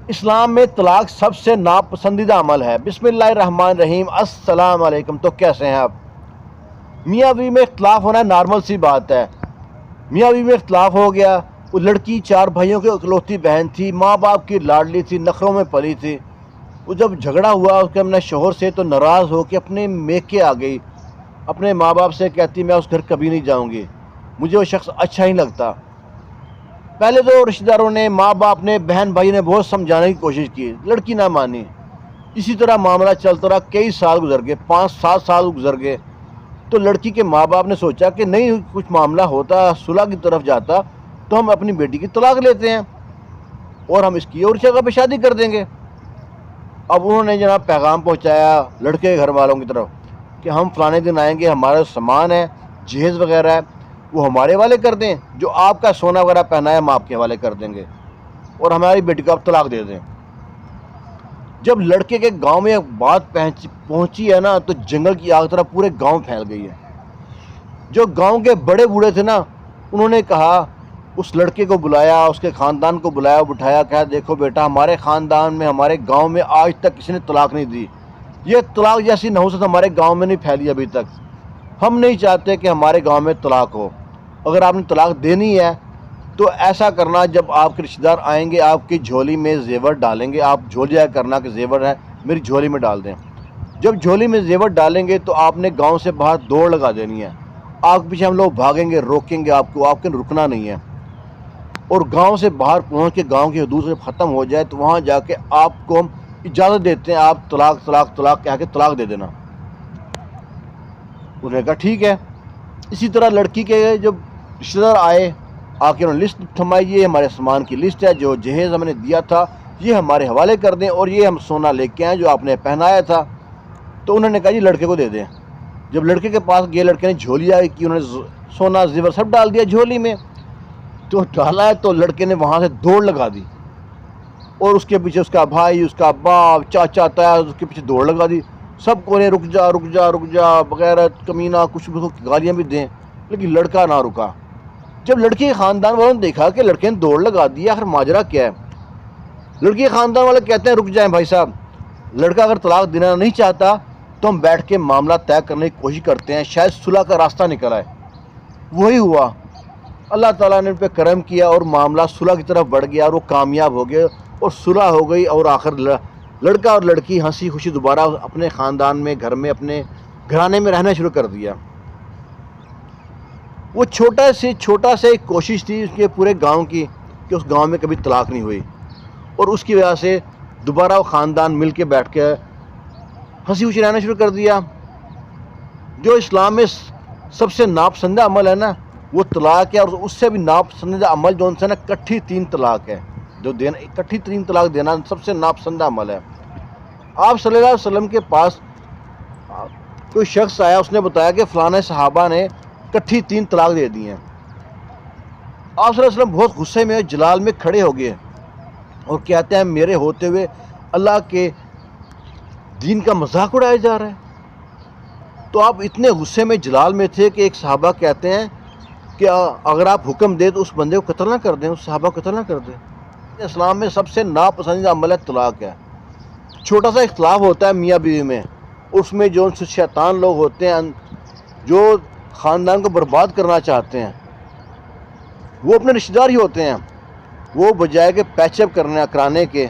اسلام میں طلاق سب سے ناپسندیدہ عمل ہے۔ بسم اللہ الرحمن الرحیم۔ السلام علیکم۔ تو کیسے ہیں آپ؟ میاں بیوی میں اختلاف ہونا نارمل سی بات ہے۔ میاں بیوی میں اختلاف ہو گیا۔ وہ لڑکی 4 بھائیوں کی اکلوتی بہن تھی، ماں باپ کی لاڈلی تھی، نخروں میں پلی تھی۔ وہ جب جھگڑا ہوا اس کے اپنے شوہر سے تو ناراض ہو کے اپنے میکے آ گئی، اپنے ماں باپ سے کہتی میں اس گھر کبھی نہیں جاؤں گی، مجھے وہ شخص اچھا ہی لگتا۔ پہلے تو رشتہ داروں نے، ماں باپ نے، بہن بھائی نے بہت سمجھانے کی کوشش کی، لڑکی نہ مانی۔ اسی طرح معاملہ چلتا رہا، کئی سال گزر گئے، 5-7 سال گزر گئے۔ تو لڑکی کے ماں باپ نے سوچا کہ نہیں کچھ معاملہ ہوتا، صلح کی طرف جاتا تو ہم اپنی بیٹی کی طلاق لیتے ہیں اور ہم اس کی اور جگہ پہ شادی کر دیں گے۔ اب انہوں نے جناب پیغام پہنچایا لڑکے کے گھر والوں کی طرف کہ ہم فلانے دن آئیں گے، ہمارا سامان ہے، جہیز وغیرہ ہے، وہ ہمارے حوالے کر دیں، جو آپ کا سونا وغیرہ پہنا ہے ہم آپ کے حوالے کر دیں گے اور ہماری بیٹی کو آپ طلاق دے دیں۔ جب لڑکے کے گاؤں میں بات پہنچی ہے نا تو جنگل کی آگ طرح پورے گاؤں پھیل گئی ہے۔ جو گاؤں کے بڑے بوڑھے تھے نا انہوں نے کہا، اس لڑکے کو بلایا، اس کے خاندان کو بلایا، بٹھایا، کہا دیکھو بیٹا، ہمارے خاندان میں، ہمارے گاؤں میں آج تک کسی نے طلاق نہیں دی، یہ طلاق جیسی نحوست ہمارے گاؤں میں نہیں پھیلی ابھی تک، ہم نہیں چاہتے کہ ہمارے گاؤں میں طلاق ہو، اگر آپ نے طلاق دینی ہے تو ایسا کرنا جب آپ کے رشتہ دار آئیں گے آپ کی جھولی میں زیور ڈالیں گے، آپ جھولیا کرنا کہ زیور ہے میری جھولی میں ڈال دیں، جب جھولی میں زیور ڈالیں گے تو آپ نے گاؤں سے باہر دوڑ لگا دینی ہے، آپ کے پیچھے ہم لوگ بھاگیں گے، روکیں گے آپ کو، آپ کے رکنا نہیں ہے، اور گاؤں سے باہر پہنچ کے گاؤں کی حدود سے ختم ہو جائے تو وہاں جا کے آپ کو ہم اجازت دیتے ہیں، آپ طلاق طلاق طلاق کہہ کے طلاق دے دینا۔ انہوں نے کہا ٹھیک ہے۔ اسی طرح لڑکی کے جب رشتہ دار آئے آ کے انہوں نے لسٹ تھمائی، یہ ہمارے سامان کی لسٹ ہے، جو جہیز ہم نے دیا تھا یہ ہمارے حوالے کر دیں اور یہ ہم سونا لے کے آئیں جو آپ نے پہنایا تھا۔ تو انہوں نے کہا جی لڑکے کو دے دیں۔ جب لڑکے کے پاس گئے لڑکے نے جھولیا کی، انہوں نے سونا زیور سب ڈال دیا جھولی میں، تو ڈالا ہے تو لڑکے نے وہاں سے دوڑ لگا دی اور اس کے پیچھے اس کا بھائی، اس کا باپ، چاچا، تایا اس کے پیچھے دوڑ لگا دی، سب کو نے رک جا رک جا رک جا بغیر کمینہ کچھ بھی گالیاں بھی دیں، لیکن لڑکا نہ رکا۔ جب لڑکی کے خاندان والوں نے دیکھا کہ لڑکے نے دوڑ لگا دی، آخر ماجرا کیا ہے، لڑکی کے خاندان والے کہتے ہیں رک جائیں بھائی صاحب، لڑکا اگر طلاق دینا نہیں چاہتا تو ہم بیٹھ کے معاملہ طے کرنے کی کوشش کرتے ہیں، شاید صلح کا راستہ نکل آئے۔ وہی ہوا، اللہ تعالیٰ نے ان پہ کرم کیا اور معاملہ صلح کی طرف بڑھ گیا اور وہ کامیاب ہو گئے اور صلح ہو گئی، اور آخر لڑکا اور لڑکی ہنسی خوشی دوبارہ اپنے خاندان میں، گھر میں، اپنے گھرانے میں رہنا شروع کر دیا۔ وہ چھوٹا سے ایک کوشش تھی اس کے پورے گاؤں کی کہ اس گاؤں میں کبھی طلاق نہیں ہوئی، اور اس کی وجہ سے دوبارہ وہ خاندان مل کے بیٹھ کے ہنسی خوشی رہنا شروع کر دیا۔ جو اسلام میں سب سے ناپسندیدہ عمل ہے نا وہ طلاق ہے، اور اس سے بھی ناپسندیدہ عمل جو ان سے نا کٹھی 3 طلاق ہے، جو دینا کٹھی 3 طلاق دینا سب سے ناپسندیدہ عمل ہے۔ آپ صلی اللہ علیہ وسلم کے پاس کوئی شخص آیا، اس نے بتایا کہ فلاں صحابہ نے کٹھی 3 طلاق دے دی ہیں۔ آپ صلی اللہ علیہ وسلم بہت غصے میں جلال میں کھڑے ہو گئے اور کہتے ہیں میرے ہوتے ہوئے اللہ کے دین کا مذاق اڑایا جا رہا ہے۔ تو آپ اتنے غصے میں جلال میں تھے کہ ایک صحابہ کہتے ہیں کہ اگر آپ حکم دیں تو اس بندے کو قتل نہ کر دیں، اس صحابہ کو قتل نہ کر دیں۔ اسلام میں سب سے ناپسندیدہ عمل ہے طلاق ہے۔ چھوٹا سا اختلاف ہوتا ہے میاں بیوی میں، اس میں جو شیطان لوگ ہوتے ہیں جو خاندان کو برباد کرنا چاہتے ہیں وہ اپنے رشتہ دار ہی ہوتے ہیں، وہ بجائے کہ پیچ اپ کرانے کے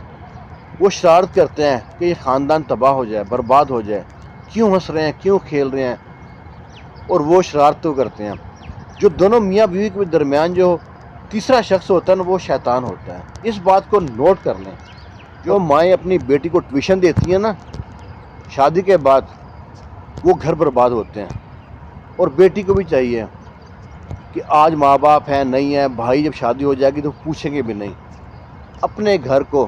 وہ شرارت کرتے ہیں کہ یہ خاندان تباہ ہو جائے، برباد ہو جائے، کیوں ہنس رہے ہیں، کیوں کھیل رہے ہیں، اور وہ شرارت تو کرتے ہیں۔ جو دونوں میاں بیوی کے درمیان جو تیسرا شخص ہوتا ہے نا وہ شیطان ہوتا ہے۔ اس بات کو نوٹ کر لیں، جو مائیں اپنی بیٹی کو ٹیوشن دیتی ہیں نا شادی کے بعد وہ گھر برباد ہوتے ہیں، اور بیٹی کو بھی چاہیے کہ آج ماں باپ ہیں نہیں ہیں، بھائی جب شادی ہو جائے گی تو پوچھیں گے بھی نہیں، اپنے گھر کو،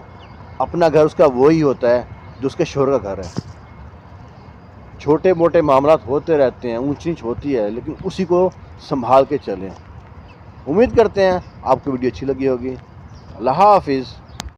اپنا گھر اس کا وہی ہوتا ہے جو اس کے شوہر کا گھر ہے۔ چھوٹے موٹے معاملات ہوتے رہتے ہیں، اونچ نیچ ہوتی ہے، لیکن اسی کو سنبھال کے چلیں۔ امید کرتے ہیں آپ کو ویڈیو اچھی لگی ہوگی۔ اللہ حافظ۔